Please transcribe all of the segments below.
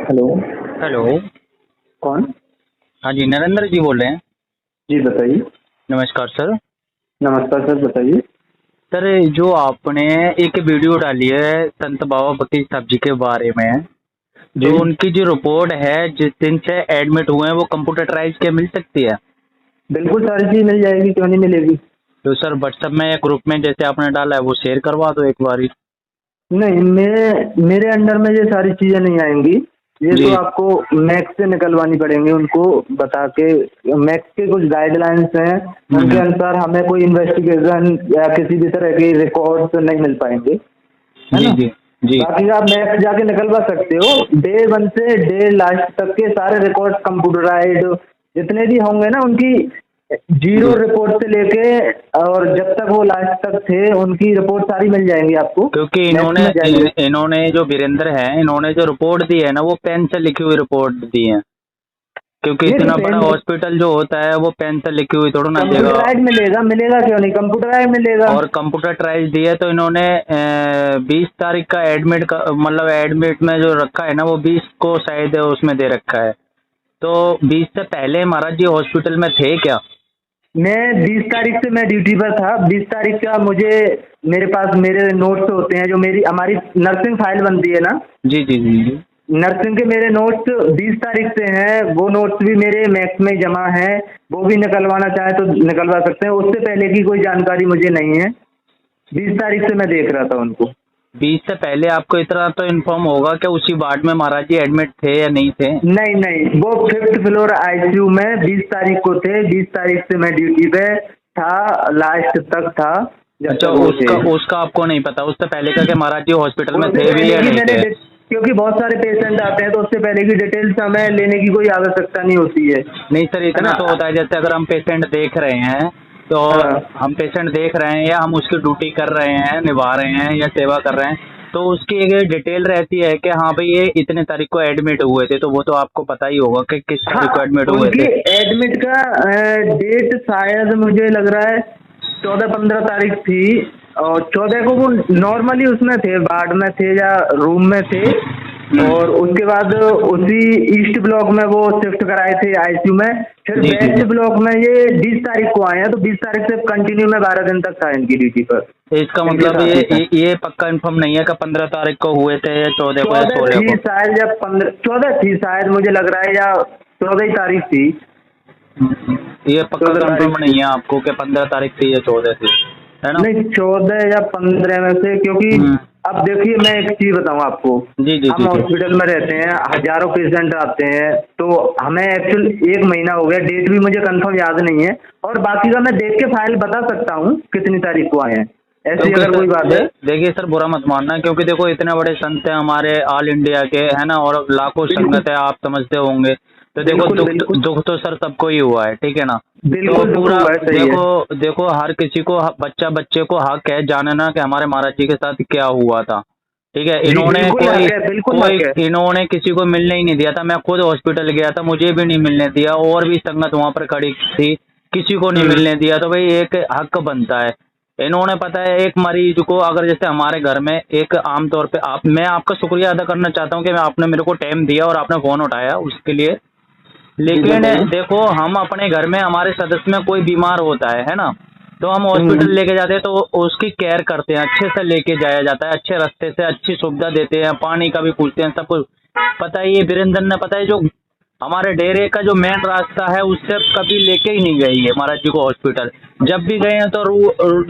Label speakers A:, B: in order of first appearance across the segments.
A: Hello.
B: Hello.
A: कौन?
B: हाँ जी, नरेंद्र जी बोल रहे हैं।
A: जी बताइए।
B: नमस्कार सर।
A: नमस्कार सर, बताइए।
B: सर, जो आपने एक वीडियो डाली है संत बाबा बकीर साहब जी के बारे में,
A: जी
B: तो उनकी जो रिपोर्ट है जिस दिन से एडमिट हुए हैं वो कंप्यूटराइज के मिल सकती है?
A: बिल्कुल, सारी चीज़ मिल जाएगी, क्यों नहीं मिलेगी।
B: तो सर व्हाट्सएप में या ग्रुप में जैसे आपने डाला है वो शेयर करवा दो एक बारी।
A: नहीं, मेरे अंडर में ये सारी चीज़ें नहीं आएंगी। ये तो
B: जी।
A: आपको मैक्स से निकलवानी पड़ेंगी, उनको बता के। मैक्स के कुछ गाइडलाइंस हैं, उनके
B: हम्म।
A: अनुसार हमें कोई इन्वेस्टिगेशन या किसी भी तरह के रिकॉर्ड्स नहीं मिल पाएंगे, है
B: जी
A: ना।
B: जी जी।
A: बाकी आप मैक्स जाके निकलवा सकते हो। डे 1 से डे लास्ट तक के सारे रिकॉर्ड कंप्यूटराइज्ड जितने भी होंगे ना, उनकी जीरो
B: जी।
A: रिपोर्ट से लेके और जब तक वो लास्ट तक थे उनकी रिपोर्ट सारी मिल जाएंगी आपको।
B: क्योंकि
A: मैक्स
B: इन्होंने
A: में जाइए।
B: इन्होंने जो वीरेंद्र हैं इन्होंने जो रिपोर्ट दी है ना वो पेन से लिखी हुई रिपोर्ट दी है। क्योंकि
A: नहीं तो
B: इतना बड़ा
A: पेन
B: हॉस्पिटल जो होता है वो पेन से लिखी हुई थोड़ा ना देगा।
A: कंप्यूटराइज मिलेगा, मिलेगा क्यों नहीं, कंप्यूटराइज मिलेगा।
B: और कंप्यूटर ट्रायल दी है तो इन्होंने 20 तारीख का एडमिट का मतलब एडमिट में जो रखा है ना वो 20 को शायद उसमें दे रखा है। तो 20 से पहले महाराज जी हॉस्पिटल में थे क्या?
A: मैं 20 तारीख से मैं ड्यूटी पर था। 20 तारीख का मुझे, मेरे पास मेरे नोट्स होते हैं, जो मेरी हमारी नर्सिंग फाइल बनती है ना,
B: जी जी जी जी।
A: नर्सिंग के मेरे नोट्स 20 तारीख से हैं। वो नोट्स भी मेरे मैक्स में जमा हैं, वो भी निकलवाना चाहे तो निकलवा सकते हैं। उससे पहले की कोई जानकारी मुझे नहीं है। 20 तारीख से मैं देख रहा था उनको।
B: 20 से पहले आपको इतना तो इन्फॉर्म होगा कि उसी वार्ड में महाराज जी एडमिट थे या नहीं थे?
A: नहीं नहीं, वो 5th फ्लोर आईसीयू में 20 तारीख को थे। 20 तारीख से मैं ड्यूटी पे था, लास्ट तक था जब
B: अच्छा,
A: तक वो थे।
B: उसका उसका आपको नहीं पता उससे पहले का कि महाराज जी हॉस्पिटल में
A: उससे
B: थे भी
A: पहले
B: या
A: की
B: नहीं
A: मैंने
B: थे?
A: क्योंकि बहुत सारे पेशेंट आते हैं तो उससे पहले की डिटेल्स हमें लेने की कोई आवश्यकता नहीं होती
B: नहीं सर,
A: है
B: इतना
A: ना।
B: तो होता है जैसे अगर हम पेशेंट देख रहे हैं तो
A: हाँ
B: हम पेशेंट देख रहे हैं या हम उसकी ड्यूटी कर रहे हैं, निभा रहे हैं या सेवा कर रहे हैं, तो उसकी एक डिटेल रहती है कि हाँ भाई ये इतने तारीख को एडमिट हुए थे, तो वो तो आपको पता ही होगा कि किस तारीख को
A: हाँ,
B: एडमिट हुए
A: उनकी
B: थे।
A: एडमिट का डेट शायद मुझे लग रहा है 14-15 तारीख थी। और 14 को वो नॉर्मली उसमें थे, वार्ड में थे या रूम में थे। और उसके बाद उसी ईस्ट ब्लॉक में वो शिफ्ट कराए थे आईसीयू में। फिर
B: जी जी
A: वेस्ट
B: जी।
A: ब्लॉक में ये 20 तारीख को आए हैं, तो 20 तारीख से कंटिन्यू में 12 दिन तक था इनकी ड्यूटी पर।
B: इसका
A: इनके
B: मतलब
A: साथ ही था।
B: ये पक्का इन्फॉर्म नहीं है कि 15 तारीख को हुए थे या 14 को या
A: 14
B: 16
A: थी
B: को?
A: शायद, या 14 थी शायद, मुझे लग रहा है, या 14 ही तारीख थी।
B: ये पक्का
A: 14
B: कंफर्म
A: तारीख
B: नहीं
A: थी।
B: है आपको कि 15 तारीख थी या 14 थी, है ना?
A: नहीं, 14 या 15 में से, क्योंकि
B: हम्म।
A: अब देखिए मैं एक चीज बताऊं आपको।
B: जी जी
A: हम
B: जी जी।
A: हॉस्पिटल में रहते हैं, हजारों पेशेंट आते हैं, तो हमें एक्चुअल 1 महीना हो गया, डेट भी मुझे कंफर्म याद नहीं है। और बाकी का मैं देख के फाइल बता सकता हूँ कितनी तारीख को आए हैं, ऐसी
B: क्योंकि
A: अगर
B: सर
A: कोई बात है।
B: देखिए सर, बुरा मत मानना, क्योंकि देखो इतने बड़े संत हैं हमारे ऑल इंडिया के, है ना, और लाखों
A: बिल्कुल
B: संगत है, आप समझते होंगे। तो देखो
A: बिल्कुल बिल्कुल।
B: दुख तो सर सबको ही हुआ है, ठीक है ना। तो
A: बिल्कुल दुख
B: पूरा
A: हुआ है, सही है।
B: देखो देखो हर किसी को बच्चे को हक है जानना कि हमारे महाराज जी के साथ क्या हुआ था, ठीक है।
A: जी
B: इन्होंने
A: बिल्कुल हक है, बिल्कुल हक है।
B: इन्होंने किसी को मिलने ही नहीं दिया था। मैं खुद हॉस्पिटल गया था, मुझे भी नहीं मिलने दिया, और भी संगत वहां पर खड़ी थी, किसी को नहीं
A: हम्म।
B: मिलने दिया। तो भाई एक हक बनता है। इन्होंने पता है एक मरीज को, अगर जैसे हमारे घर में एक आम तौर पे मैं आपका शुक्रिया अदा करना चाहता हूँ कि आपने मेरे को टाइम दिया और आपने फोन उठाया उसके लिए।
A: जी
B: लेकिन
A: बताइए।
B: देखो हम अपने घर में हमारे सदस्य में कोई बीमार होता है ना, तो हम हॉस्पिटल
A: हम्म।
B: लेके जाते हैं तो उसकी केयर करते हैं, अच्छे से लेके जाया जाता है, अच्छे रास्ते से अच्छी सुविधा देते हैं, पानी का भी पूछते हैं, सब कुछ। पता है ये वीरेंद्र ने, पता है जो हमारे डेरे का जो मेन रास्ता है उससे कभी लेके ही नहीं गई है महाराज जी को हॉस्पिटल। जब भी गए हैं तो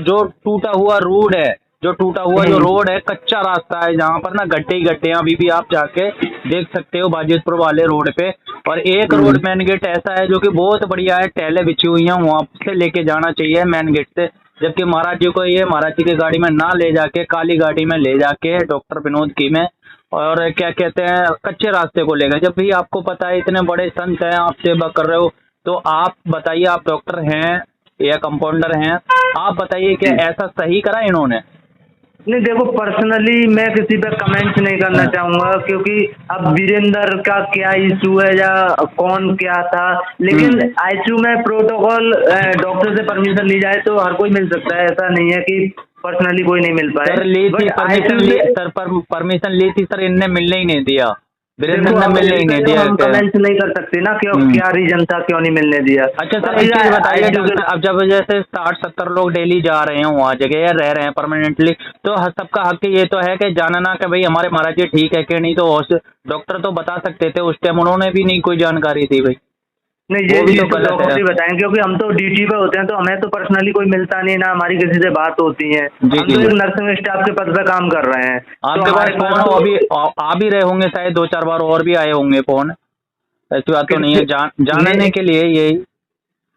B: जो टूटा हुआ रोड है, जो टूटा हुआ जो
A: हम्म।
B: रोड है, कच्चा रास्ता है जहाँ पर ना गड्ढे ही गड्ढे हैं, अभी भी आप जाके देख सकते हो बाजितपुर वाले रोड पे। और एक रोड
A: हम्म।
B: मेन गेट ऐसा है जो कि बहुत बढ़िया है, टैले बिछी हुई हैं, वहाँ से लेके जाना चाहिए मेन गेट से। जबकि महाराज जी को ये महाराज जी की गाड़ी में ना ले जाके काली गाड़ी में ले जाके डॉक्टर विनोद की में, और क्या कहते हैं, कच्चे रास्ते को ले गए। जब भी आपको पता है इतने बड़े संत हैं, आप सेवा कर रहे हो, तो आप बताइए, आप डॉक्टर हैं या कंपाउंडर हैं, आप बताइए कि
A: जी
B: ऐसा सही करा इन्होंने?
A: नहीं, देखो पर्सनली मैं किसी पर कमेंट्स नहीं करना चाहूंगा, क्योंकि अब वीरेंद्र का क्या इशू है या कौन क्या था। लेकिन
B: हम्म।
A: आईसीयू में प्रोटोकॉल, डॉक्टर से परमिशन ली जाए तो हर कोई मिल सकता है, ऐसा नहीं है कि पर्सनली कोई नहीं मिल पाए।
B: सर ली थी
A: बट
B: परमिशन,
A: आईसीयू
B: ली
A: से
B: सर, परमिशन ली थी सर, इनने मिलने ही नहीं दिया। वीरेंद्र
A: देखो
B: ने
A: अब
B: मिलने ही
A: इस पे
B: नहीं
A: तो
B: दिया
A: हम
B: क्या?
A: कमेंट्स नहीं कर सकते ना, क्यों क्या रीजन था, क्यों नहीं मिलने दिया।
B: अच्छा सर,
A: बाकी
B: एक चीज बताइए
A: जो
B: डॉक्टर, अब जब जैसे 60-70 लोग डेली जा रहे हैं वहाँ जगह या रह रहे हैं परमानेंटली, तो सबका हक ये तो है कि जानना कि भाई हमारे महाराज जी ठीक है कि नहीं, तो डॉक्टर तो बता सकते थे उस टाइम, उन्होंने भी नहीं कोई जानकारी दी भाई,
A: नहीं, ये
B: वो भी
A: चीज
B: तो
A: तो
B: गलत
A: डॉक्टर
B: है।
A: ही बताएं, क्योंकि हम तो ड्यूटी पे होते हैं, तो हमें तो पर्सनली कोई मिलता नहीं, ना हमारी किसी से बात होती है।
B: जी
A: हम
B: जी
A: तो
B: जी।
A: एक नर्सिंग स्टाफ के पद पे काम कर रहे हैं, तो
B: आपके पास
A: हमारे
B: फोन
A: पास
B: हो
A: तो
B: अभी आ भी रहे होंगे शायद, 2-4 बार और भी आए होंगे फोन, ऐसी बात तो नहीं है, जानने के लिए यही।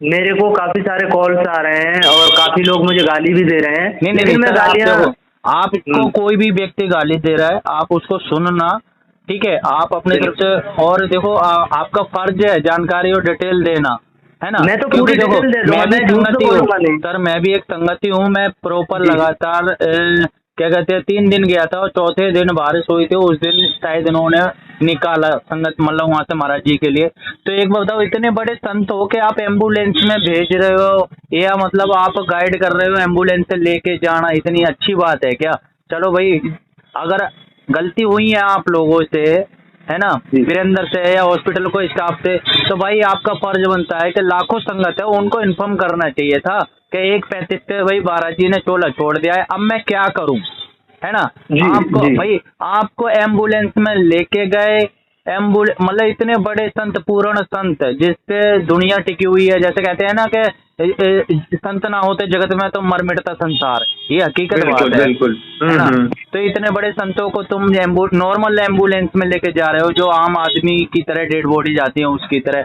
A: मेरे को काफी सारे कॉल्स आ रहे हैं और काफी लोग मुझे गाली भी दे रहे हैं,
B: नहीं नहीं नहीं
A: लेकिन मैं
B: सर, आप
A: गालियां।
B: देखो, आपको कोई भी व्यक्ति गाली दे रहा है आप उसको सुनना, ठीक है, आप अपनी तरफ से, और देखो आपका फर्ज है जानकारी और डिटेल देना, है ना,
A: मैं तो
B: क्योंकि
A: पूरी
B: देखो
A: डिटेल दे दूंगा,
B: मैं भी
A: मैं झूठ तो
B: संगति हूँ
A: बोलूंगा नहीं।
B: सर, मैं भी एक संगति हूँ, मैं प्रॉपर
A: जी
B: लगातार क्या कहते हैं 3 दिन गया था और चौथे दिन बारिश हुई थी, उस दिन शायद इन्होंने निकाला संगत मतलब वहाँ से महाराज जी के लिए। तो एक बात बताओ, इतने बड़े संत हो के आप एम्बुलेंस में भेज रहे हो, या मतलब आप गाइड कर रहे हो एम्बुलेंस से लेके जाना, इतनी अच्छी बात है क्या? चलो भाई, अगर गलती हुई है आप लोगों से, है ना,
A: जी
B: वीरेंद्र से या हॉस्पिटल को स्टाफ से, तो भाई आपका फर्ज बनता है कि लाखों संगत है उनको इन्फॉर्म करना चाहिए था कि 1:35 पे भाई महाराज जी ने चोला छोड़ दिया है, अब मैं क्या करूं, है ना।
A: जी
B: आपको
A: जी
B: भाई, आपको एम्बुलेंस में लेके गए, मतलब इतने बड़े संत, पूर्ण संत जिससे दुनिया टिकी हुई है, जैसे कहते हैं ना कि संत ना होते जगत में तो मर मिटता संसार, ये हकीकत
A: बिल्कुल
B: बात
A: बिल्कुल।
B: है ना। तो इतने बड़े संतों को तुम नॉर्मल एम्बुलेंस में लेके जा रहे हो, जो आम आदमी की तरह डेड बॉडी जाती है उसकी तरह,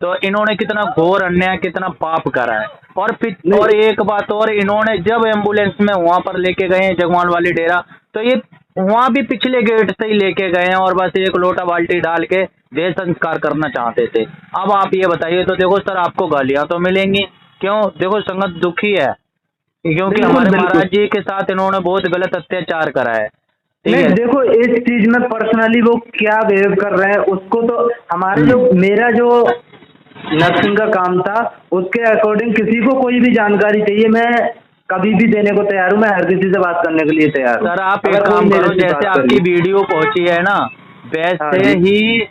B: तो इन्होंने कितना घोर अन्याय, कितना पाप करा है। और फिर
A: नहीं
B: और एक बात और, इन्होंने जब एम्बुलेंस में वहां पर लेके गए हैं जगवान वाली डेरा, तो ये वहां भी पिछले गेट से ही लेके गए हैं और बस एक लोटा बाल्टी डाल के देह संस्कार करना चाहते थे। अब आप ये बताइए, तो देखो सर आपको गालियां तो मिलेंगी, क्यों? देखो संगत दुखी है क्योंकि
A: बिल्कुल
B: हमारे
A: बिल्कुल।
B: महाराज जी के साथ इन्होंने बहुत गलत अत्याचार करा है, ठीक
A: नहीं
B: है।
A: देखो, इस चीज में पर्सनली वो क्या बिहेव कर रहे हैं उसको तो हमारे जो मेरा जो नर्सिंग का काम था उसके अकॉर्डिंग किसी को कोई भी जानकारी चाहिए, मैं कभी भी देने को तैयार हूँ, मैं हर किसी से बात करने के लिए तैयार हूँ।
B: सर आप एक
A: अगर कोई
B: काम
A: मेरे
B: करो,
A: से
B: जैसे
A: बात
B: आपकी
A: करिए।
B: वीडियो पहुंची है ना,
A: हाँ
B: वैसे
A: जी।
B: ही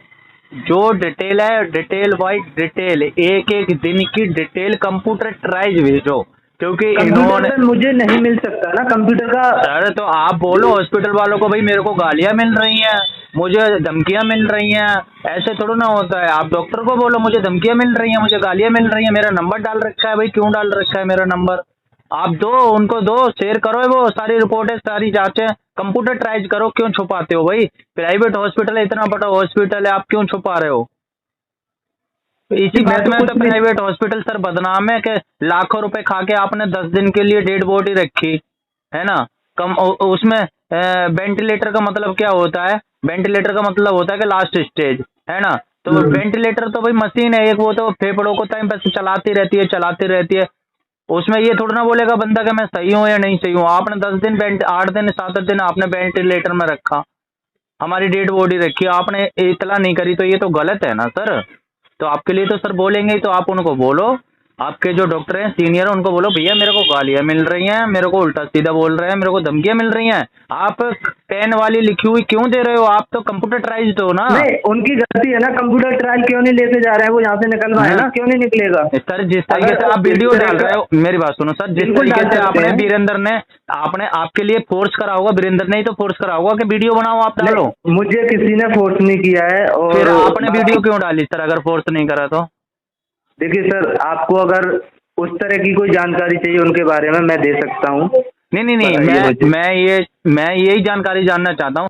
B: जो डिटेल है, डिटेल वाइज डिटेल, एक एक दिन की डिटेल कंप्यूटराइज भेजो, क्योंकि
A: कंप्यूटर
B: इन्होंने,
A: पे मुझे नहीं मिल सकता ना कंप्यूटर का।
B: सर तो आप बोलो हॉस्पिटल वालों को, भाई मेरे को गालियां मिल रही हैं, मुझे धमकियां मिल रही हैं, ऐसे थोड़ा ना होता है। आप डॉक्टर को बोलो मुझे धमकियां मिल रही हैं, मुझे गालियां मिल रही हैं, मेरा नंबर डाल रखा है, भाई क्यों डाल रखा है मेरा नंबर? आप दो, उनको दो, शेयर करो, वो सारी रिपोर्टें, सारी जांचें कंप्यूटर ट्राइज करो, क्यों छुपाते हो भाई? प्राइवेट हॉस्पिटल है, इतना बड़ा हॉस्पिटल है, आप क्यों छुपा रहे हो? इसी
A: मैं
B: बात
A: तो
B: में तो
A: कुछ नहीं।
B: प्राइवेट हॉस्पिटल सर बदनाम है कि लाखों रुपए खा के आपने 10 दिन के लिए डेड बॉडी रखी, है ना। उसमें वेंटिलेटर का मतलब क्या होता है? वेंटिलेटर का मतलब होता है कि लास्ट स्टेज, है ना। तो वेंटिलेटर तो भाई मशीन है एक, वो तो फेफड़ों को टाइम बस चलाती रहती है, चलाती रहती है। उसमें ये थोड़ा ना बोलेगा बंदा कि मैं सही हूँ या नहीं सही हूँ। आपने 10 दिन 8 दिन 7 दिन आपने वेंटिलेटर में रखा, हमारी डेड बॉडी रखी, आपने इतला नहीं करी, तो ये तो गलत है ना सर। तो आपके लिए तो सर बोलेंगे ही, तो आप उनको बोलो, आपके जो डॉक्टर हैं सीनियर उनको बोलो, भैया मेरे को गालियां मिल रही हैं, मेरे को उल्टा सीधा बोल रहे हैं, मेरे को धमकियां मिल रही हैं, आप पेन वाली लिखी हुई क्यों दे रहे हो? आप तो कंप्यूटराइज्ड हो ना।
A: नहीं, उनकी गलती है ना, कंप्यूटर ट्रायल क्यों नहीं लेके जा रहे हैं, वो यहाँ से निकलवाए ना, क्यों नहीं निकलेगा?
B: सर जिस तरीके से आप वीडियो डाल रहे हो, मेरी बात सुनो सर, जिस
A: बिल्कुल
B: तरीके
A: डाल
B: से
A: सकते
B: आपने
A: हैं।
B: वीरेंद्र ने, आपने आपके लिए फोर्स करा होगा, वीरेंद्र ने ही तो फोर्स करा होगा कि वीडियो बनाओ, आप डालो।
A: मुझे किसी ने फोर्स नहीं किया है। और
B: फिर आपने वीडियो क्यों डाली सर, अगर फोर्स नहीं करा तो?
A: देखिए सर, आपको अगर उस तरह की कोई जानकारी चाहिए उनके बारे में, मैं दे सकता हूँ।
B: नहीं नहीं नहीं,
A: बताइए मुझे।
B: मैं यही जानकारी जानना चाहता हूँ।